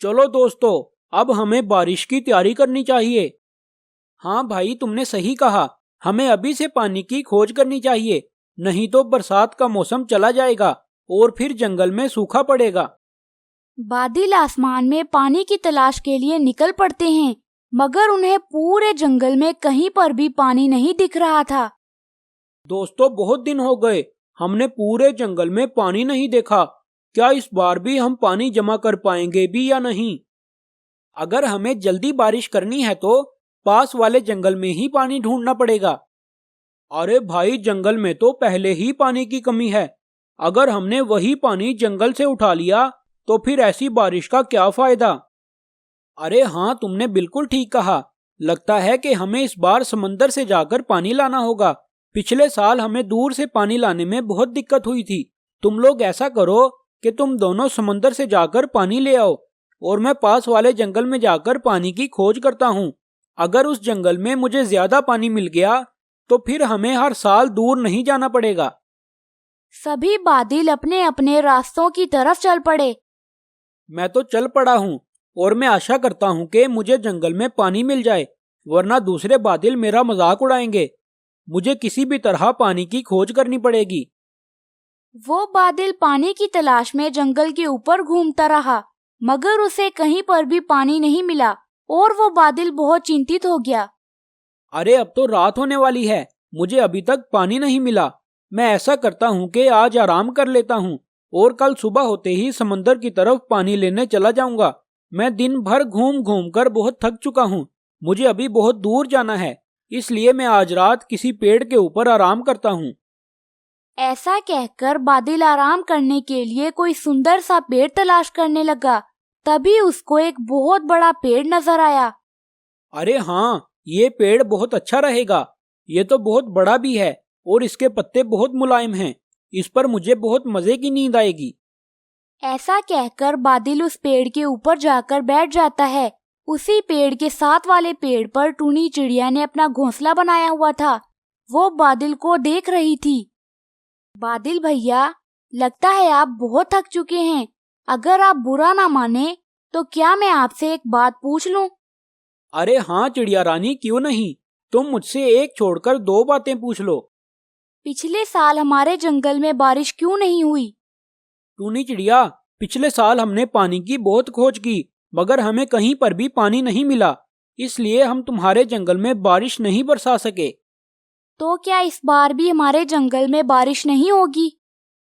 चलो दोस्तों, अब हमें बारिश की तैयारी करनी चाहिए। हाँ भाई, तुमने सही कहा। हमें अभी से पानी की खोज करनी चाहिए, नहीं तो बरसात का मौसम चला जाएगा और फिर जंगल में सूखा पड़ेगा। बादल आसमान में पानी की तलाश के लिए निकल पड़ते हैं, मगर उन्हें पूरे जंगल में कहीं पर भी पानी नहीं दिख रहा था। दोस्तों, बहुत दिन हो गए, हमने पूरे जंगल में पानी नहीं देखा। क्या इस बार भी हम पानी जमा कर पाएंगे भी या नहीं? अगर हमें जल्दी बारिश करनी है तो पास वाले जंगल में ही पानी ढूंढना पड़ेगा। अरे भाई, जंगल में तो पहले ही पानी की कमी है। अगर हमने वही पानी जंगल से उठा लिया तो फिर ऐसी बारिश का क्या फायदा? अरे हाँ, तुमने बिल्कुल ठीक कहा। लगता है कि हमें इस बार समंदर से जाकर पानी लाना होगा। पिछले साल हमें दूर से पानी लाने में बहुत दिक्कत हुई थी। तुम लोग ऐसा करो कि तुम दोनों समंदर से जाकर पानी ले आओ और मैं पास वाले जंगल में जाकर पानी की खोज करता हूँ। अगर उस जंगल में मुझे ज्यादा पानी मिल गया तो फिर हमें हर साल दूर नहीं जाना पड़ेगा। सभी बादल अपने अपने रास्तों की तरफ चल पड़े। मैं तो चल पड़ा हूँ और मैं आशा करता हूँ कि मुझे जंगल में पानी मिल जाए, वरना दूसरे बादल मेरा मजाक उड़ाएंगे। मुझे किसी भी तरह पानी की खोज करनी पड़ेगी। वो बादल पानी की तलाश में जंगल के ऊपर घूमता रहा, मगर उसे कहीं पर भी पानी नहीं मिला और वो बादल बहुत चिंतित हो गया। अरे अब तो रात होने वाली है, मुझे अभी तक पानी नहीं मिला। मैं ऐसा करता हूँ कि आज आराम कर लेता हूँ और कल सुबह होते ही समंदर की तरफ पानी लेने चला जाऊंगा। मैं दिन भर घूम घूम कर बहुत थक चुका हूँ। मुझे अभी बहुत दूर जाना है, इसलिए मैं आज रात किसी पेड़ के ऊपर आराम करता हूँ। ऐसा कहकर बादल आराम करने के लिए कोई सुंदर सा पेड़ तलाश करने लगा। तभी उसको एक बहुत बड़ा पेड़ नजर आया। अरे हाँ, ये पेड़ बहुत अच्छा रहेगा। ये तो बहुत बड़ा भी है और इसके पत्ते बहुत मुलायम हैं। इस पर मुझे बहुत मजे की नींद आएगी। ऐसा कहकर बादल उस पेड़ के ऊपर जाकर बैठ जाता है। उसी पेड़ के साथ वाले पेड़ पर टूनी चिड़िया ने अपना घोंसला बनाया हुआ था। वो बादल को देख रही थी। बादल भैया, लगता है आप बहुत थक चुके हैं। अगर आप बुरा ना माने तो क्या मैं आपसे एक बात पूछ लूं? अरे हाँ चिड़िया रानी, क्यों नहीं। तुम मुझसे एक छोड़कर दो बातें पूछ लो। पिछले साल हमारे जंगल में बारिश क्यों नहीं हुई? टूनी चिड़िया, पिछले साल हमने पानी की बहुत खोज की, मगर हमें कहीं पर भी पानी नहीं मिला। इसलिए हम तुम्हारे जंगल में बारिश नहीं बरसा सके। तो क्या इस बार भी हमारे जंगल में बारिश नहीं होगी?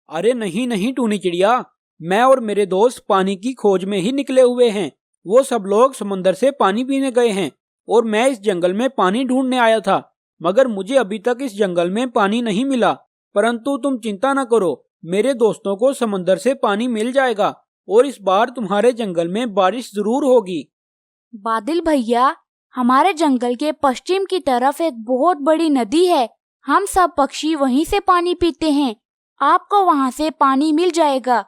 अरे नहीं नहीं टूनी चिड़िया, मैं और मेरे दोस्त पानी की खोज में ही निकले हुए हैं। वो सब लोग समंदर से पानी पीने गए हैं और मैं इस जंगल में पानी ढूंढने आया था, मगर मुझे अभी तक इस जंगल में पानी नहीं मिला। परंतु तुम चिंता न करो, मेरे दोस्तों को समंदर से पानी मिल जाएगा और इस बार तुम्हारे जंगल में बारिश जरूर होगी। बादल भैया, हमारे जंगल के पश्चिम की तरफ एक बहुत बड़ी नदी है। हम सब पक्षी वहीं से पानी पीते हैं। आपको वहाँ से पानी मिल जाएगा।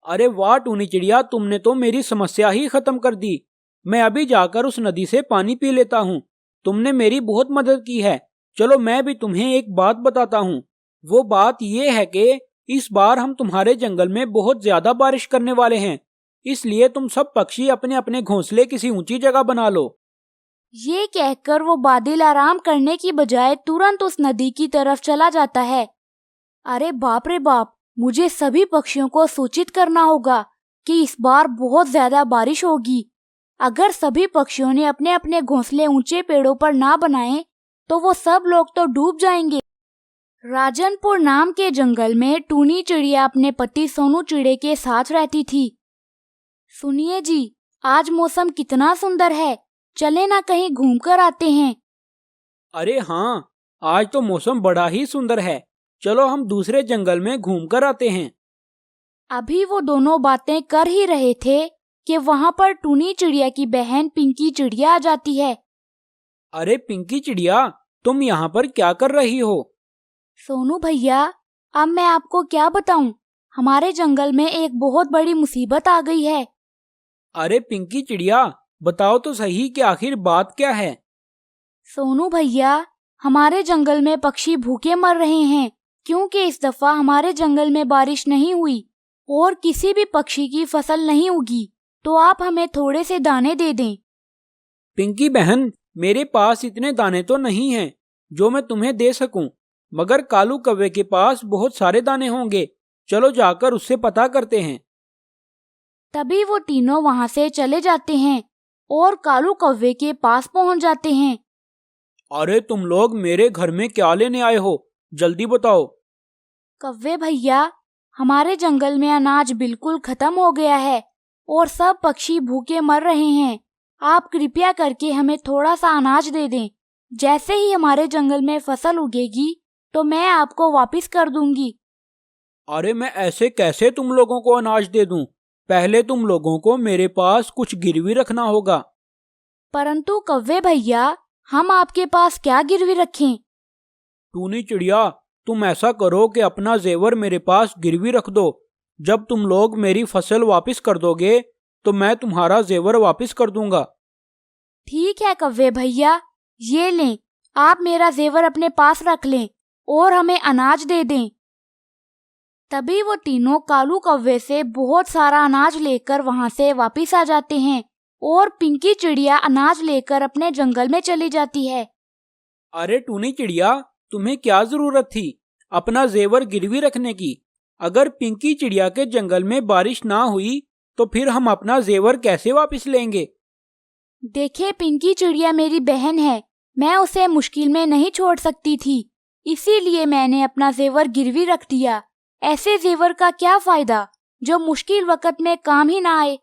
अरे वाह टूनी चिड़िया, तुमने तो मेरी समस्या ही खत्म कर दी। मैं अभी जाकर उस नदी से पानी पी लेता हूँ। तुमने मेरी बहुत मदद की है। चलो मैं भी तुम्हें एक बात बताता हूँ। वो बात ये है कि इस बार हम तुम्हारे जंगल में बहुत ज्यादा बारिश करने वाले हैं। इसलिए तुम सब पक्षी अपने अपने घोंसले किसी ऊंची जगह बना लो। ये कहकर वो बादल आराम करने की बजाय तुरंत उस नदी की तरफ चला जाता है। अरे बाप रे बाप, मुझे सभी पक्षियों को सूचित करना होगा कि इस बार बहुत ज्यादा बारिश होगी। अगर सभी पक्षियों ने अपने अपने घोंसले ऊंचे पेड़ों पर ना बनाए तो वो सब लोग तो डूब जाएंगे। राजनपुर नाम के जंगल में टूनी चिड़िया अपने पति सोनू चिड़े के साथ रहती थी। सुनिए जी, आज मौसम कितना सुंदर है, चले ना कहीं घूम कर आते हैं। अरे हाँ, आज तो मौसम बड़ा ही सुंदर है। चलो हम दूसरे जंगल में घूम कर आते हैं। अभी वो दोनों बातें कर ही रहे थे कि वहाँ पर टूनी चिड़िया की बहन पिंकी चिड़िया आ जाती है। अरे पिंकी चिड़िया, तुम यहाँ पर क्या कर रही हो? सोनू भैया, अब मैं आपको क्या बताऊं, हमारे जंगल में एक बहुत बड़ी मुसीबत आ गई है। अरे पिंकी चिड़िया, बताओ तो सही कि आखिर बात क्या है? सोनू भैया, हमारे जंगल में पक्षी भूखे मर रहे हैं क्योंकि इस दफा हमारे जंगल में बारिश नहीं हुई और किसी भी पक्षी की फसल नहीं उगी। तो आप हमें थोड़े से दाने दे दें। पिंकी बहन, मेरे पास इतने दाने तो नहीं हैं जो मैं तुम्हें दे सकूं, मगर कालू कौवे के पास बहुत सारे दाने होंगे। चलो जाकर उससे पता करते हैं। तभी वो तीनों वहां से चले जाते हैं और कालू कौवे के पास पहुंच जाते हैं। अरे तुम लोग मेरे घर में क्या लेने आए हो, जल्दी बताओ। कौवे भैया, हमारे जंगल में अनाज बिल्कुल खत्म हो गया है और सब पक्षी भूखे मर रहे हैं। आप कृपया करके हमें थोड़ा सा अनाज दे दें। जैसे ही हमारे जंगल में फसल उगेगी तो मैं आपको वापस कर दूंगी। अरे मैं ऐसे कैसे तुम लोगों को अनाज दे दूं? पहले तुम लोगों को मेरे पास कुछ गिरवी रखना होगा। परंतु कौवे भैया, हम आपके पास क्या गिरवी रखें? टूनी चिड़िया, तुम ऐसा करो कि अपना जेवर मेरे पास गिरवी रख दो। जब तुम लोग मेरी फसल वापस कर दोगे तो मैं तुम्हारा जेवर वापस कर दूंगा। ठीक है कौवे भैया, ये लें, आप मेरा जेवर अपने पास रख लें और हमें अनाज दे दें। तभी वो तीनों कालू कौवे से बहुत सारा अनाज लेकर वहां से वापस आ जाते हैं और पिंकी चिड़िया अनाज लेकर अपने जंगल में चली जाती है। अरे टूनी चिड़िया, तुम्हें क्या जरूरत थी अपना जेवर गिरवी रखने की? अगर पिंकी चिड़िया के जंगल में बारिश ना हुई तो फिर हम अपना जेवर कैसे वापस लेंगे? देखिए पिंकी चिड़िया मेरी बहन है, मैं उसे मुश्किल में नहीं छोड़ सकती थी, इसीलिए मैंने अपना जेवर गिरवी रख दिया। ऐसे जेवर का क्या फायदा जो मुश्किल वक्त में काम ही ना आए।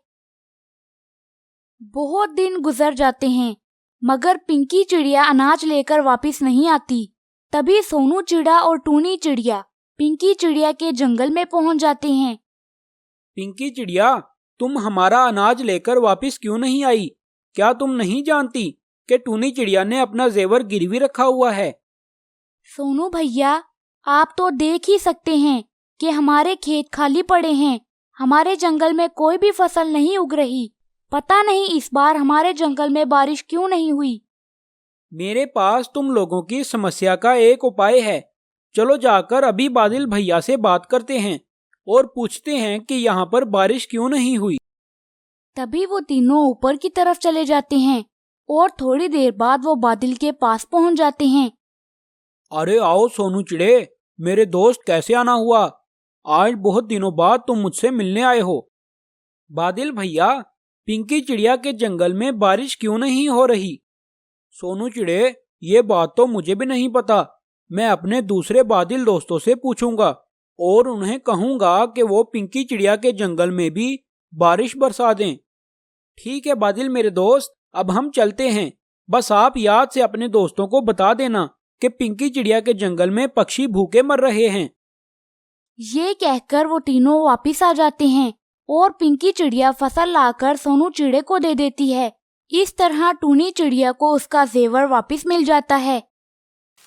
बहुत दिन गुजर जाते हैं मगर पिंकी चिड़िया अनाज लेकर वापस नहीं आती। तभी सोनू चिड़ा और टूनी चिड़िया पिंकी चिड़िया के जंगल में पहुंच जाते हैं। पिंकी चिड़िया, तुम हमारा अनाज लेकर वापस क्यों नहीं आई? क्या तुम नहीं जानती कि टूनी चिड़िया ने अपना जेवर गिरवी रखा हुआ है? सोनू भैया, आप तो देख ही सकते हैं कि हमारे खेत खाली पड़े हैं। हमारे जंगल में कोई भी फसल नहीं उग रही। पता नहीं इस बार हमारे जंगल में बारिश क्यों नहीं हुई। मेरे पास तुम लोगों की समस्या का एक उपाय है। चलो जाकर अभी बादल भैया से बात करते हैं और पूछते हैं कि यहाँ पर बारिश क्यों नहीं हुई। तभी वो तीनों ऊपर की तरफ चले जाते हैं और थोड़ी देर बाद वो बादल के पास पहुंच जाते हैं। अरे आओ सोनू चिड़े, मेरे दोस्त, कैसे आना हुआ? आज बहुत दिनों बाद तुम मुझसे मिलने आए हो। बादल भैया, पिंकी चिड़िया के जंगल में बारिश क्यों नहीं हो रही? सोनू चिड़े, ये बात तो मुझे भी नहीं पता। मैं अपने दूसरे बादल दोस्तों से पूछूंगा और उन्हें कहूंगा कि वो पिंकी चिड़िया के जंगल में भी बारिश बरसा दें। ठीक है बादल मेरे दोस्त, अब हम चलते हैं। बस आप याद से अपने दोस्तों को बता देना कि पिंकी चिड़िया के जंगल में पक्षी भूखे मर रहे हैं। ये कहकर वो तीनों वापिस आ जाते हैं और पिंकी चिड़िया फसल लाकर सोनू चिड़े को दे देती है। इस तरह टूनी चिड़िया को उसका जेवर वापस मिल जाता है।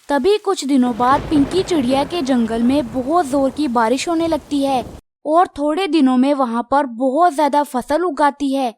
तभी कुछ दिनों बाद पिंकी चिड़िया के जंगल में बहुत जोर की बारिश होने लगती है और थोड़े दिनों में वहाँ पर बहुत ज्यादा फसल उगाती है।